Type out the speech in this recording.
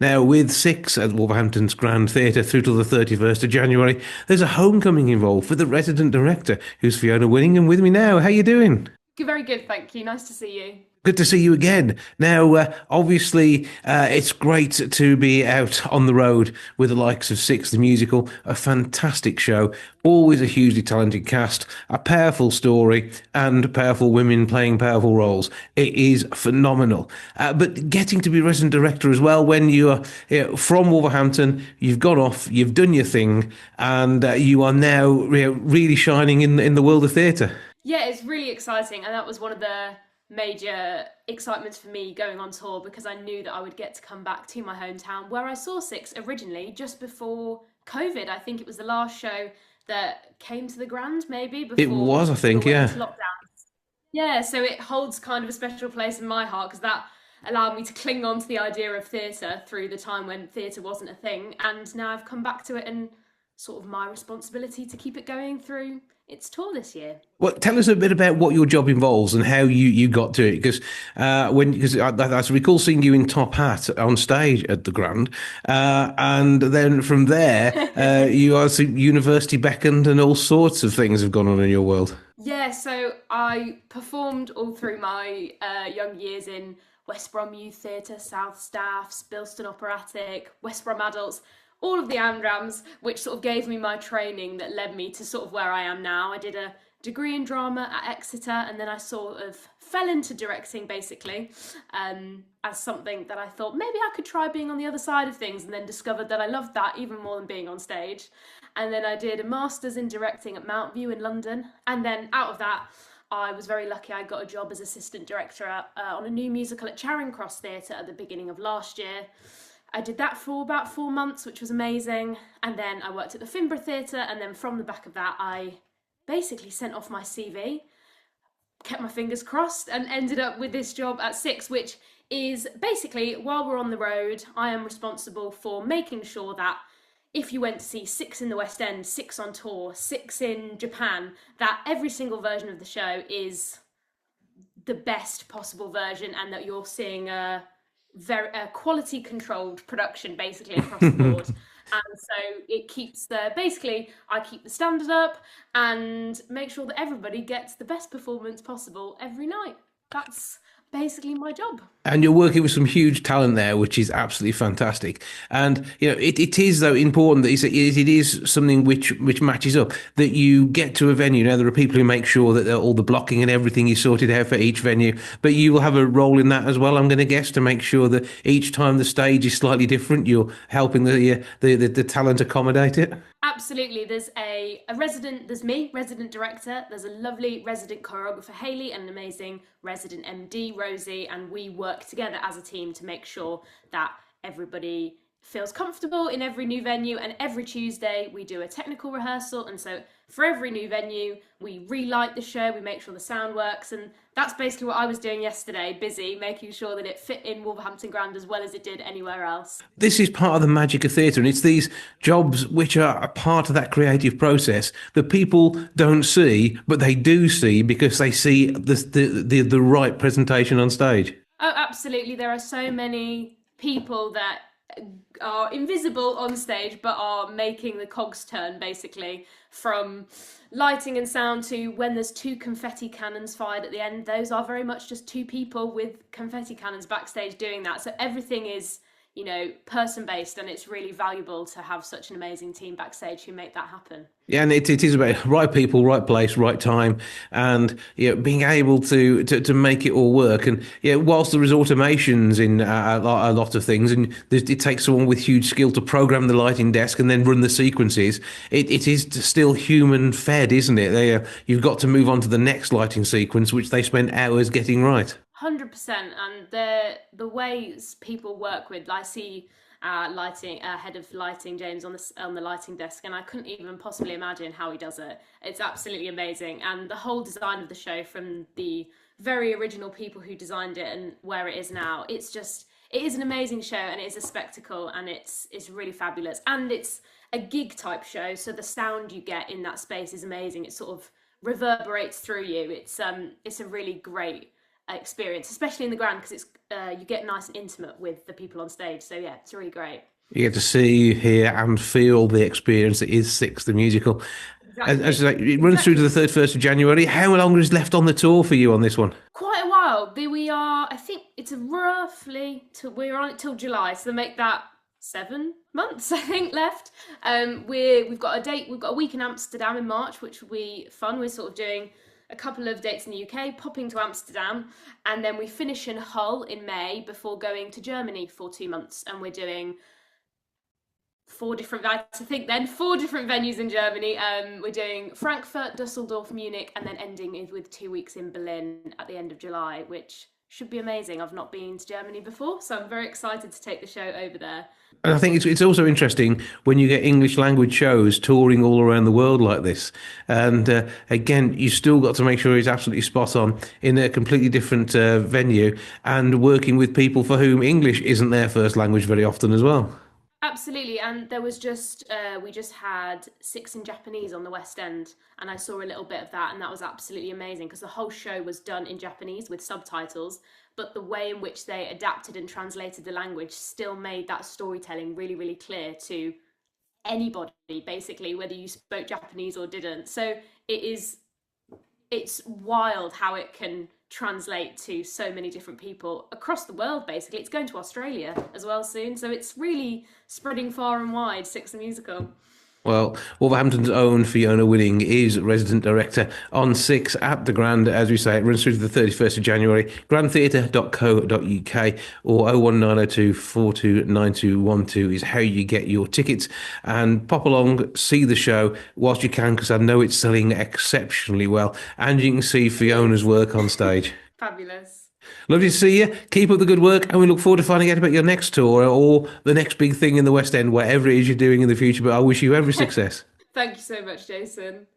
Now, with SiX at Wolverhampton's Grand Theatre through to the 31st of January, there's a homecoming involved with the resident director, who's Fiona Winning, and with me now. How you doing? Very good, thank you. Nice to see you. Good to see you again. Now, obviously, it's great to be out on the road with the likes of Six the Musical, a fantastic show, always a hugely talented cast, a powerful story, and powerful women playing powerful roles. It is phenomenal. But getting to be resident director as well, when you're from Wolverhampton, you've gone off, you've done your thing, and you are now really shining in the world of theatre. Yeah, it's really exciting, and that was one of the major excitements for me going on tour because I knew that I would get to come back to my hometown where I saw Six originally just before COVID. I think it was the last show that came to the Grand, maybe It before was, I we all think, went yeah. into lockdown. Yeah, so it holds kind of a special place in my heart because that allowed me to cling on to the idea of theatre through the time when theatre wasn't a thing, and now I've come back to it and sort of my responsibility to keep it going through its tour this year. Well, tell us a bit about what your job involves and how you got to it. Because I recall seeing you in top hat on stage at the Grand, and then from there you are university beckoned and all sorts of things have gone on in your world. Yeah, so I performed all through my young years in West Brom Youth Theatre, South Staffs, Bilston Operatic, West Brom Adults, all of the AMDRAMs, which sort of gave me my training that led me to sort of where I am now. I did a degree in drama at Exeter, and then I sort of fell into directing basically as something that I thought maybe I could try being on the other side of things, and then discovered that I loved that even more than being on stage. And then I did a master's in directing at Mount View in London, and then out of that I was very lucky. I got a job as assistant director on a new musical at Charing Cross Theatre at the beginning of last year. I did that for about 4 months, which was amazing. And then I worked at the Finborough Theatre, and then from the back of that, I basically sent off my CV, kept my fingers crossed, and ended up with this job at SiX, which is basically while we're on the road, I am responsible for making sure that if you went to see SiX in the West End, SiX on tour, SiX in Japan, that every single version of the show is the best possible version, and that you're seeing a quality controlled production basically across the board. And so it keeps the basically I keep the standard up and make sure that everybody gets the best performance possible every night. That's basically my job. And you're working with some huge talent there, which is absolutely fantastic. And it is though important that it is something which matches up. That you get to a venue. Now there are people who make sure that all the blocking and everything is sorted out for each venue, but you will have a role in that as well. I'm going to guess to make sure that each time the stage is slightly different, you're helping the talent accommodate it. Absolutely. There's a resident, there's me, resident director, there's a lovely resident choreographer, Hayley, and an amazing resident MD, Rosie, and we work together as a team to make sure that everybody feels comfortable in every new venue. And every Tuesday we do a technical rehearsal, and so for every new venue we relight the show, we make sure the sound works, and that's basically what I was doing yesterday, busy making sure that it fit in Wolverhampton Grand as well as it did anywhere else. This is part of the magic of theatre, and it's these jobs which are a part of that creative process that people don't see, but they do see because they see the right presentation on stage. Oh, absolutely. There are so many people that are invisible on stage but are making the cogs turn basically, from lighting and sound to when there's two confetti cannons fired at the end. Those are very much just two people with confetti cannons backstage doing that. So everything is, person based, and it's really valuable to have such an amazing team backstage who make that happen. Yeah, and it is about right people, right place, right time, and being able to make it all work. And whilst there is automations in a lot of things, and it takes someone with huge skill to program the lighting desk and then run the sequences, it is still human fed, isn't it? You've got to move on to the next lighting sequence, which they spend hours getting right. 100%. And the ways people work with, I see lighting head of lighting James on the lighting desk, and I couldn't even possibly imagine how he does it. It's absolutely amazing, and the whole design of the show, from the very original people who designed it and where it is now, it is an amazing show, and it is a spectacle, and it's really fabulous, and it's a gig type show, so the sound you get in that space is amazing. It sort of reverberates through you. It's a really great experience, especially in the Grand, because it's you get nice and intimate with the people on stage. So yeah, it's really great. You get to see, hear, and feel the experience that is SiX the musical. As Exactly. I say, it runs through to Exactly. the 31st of January. How long is left on the tour for you on this one? Quite a while. We are. I think it's roughly till we're on it till July, so make that 7 months. I think left. We've got a date. We've got a week in Amsterdam in March, which will be fun. We're sort of doing a couple of dates in the UK, popping to Amsterdam, and then we finish in Hull in May before going to Germany for 2 months, and we're doing four different I think then four different venues in Germany. We're doing Frankfurt, Dusseldorf, Munich, and then ending with 2 weeks in Berlin at the end of July, which should be amazing. I've not been to Germany before, so I'm very excited to take the show over there. And I think it's also interesting when you get English language shows touring all around the world like this. And again, you still got to make sure it's absolutely spot on in a completely different venue and working with people for whom English isn't their first language very often as well. Absolutely, and there was just we just had SiX in Japanese on the West End, and I saw a little bit of that, and that was absolutely amazing because the whole show was done in Japanese with subtitles, but the way in which they adapted and translated the language still made that storytelling really, really clear to anybody, basically, whether you spoke Japanese or didn't. So it's wild how it can translate to so many different people across the world. Basically, it's going to Australia as well soon, so it's really spreading far and wide, SiX the musical. Well, Wolverhampton's own Fiona Winning is resident director on SiX at the Grand. As we say, it runs through to the 31st of January. Grandtheatre.co.uk or 01902 429212 is how you get your tickets. And pop along, see the show whilst you can, because I know it's selling exceptionally well. And you can see Fiona's work on stage. Fabulous. Lovely to see you. Keep up the good work, and we look forward to finding out about your next tour or the next big thing in the West End, whatever it is you're doing in the future. But I wish you every success. Thank you so much, Jason.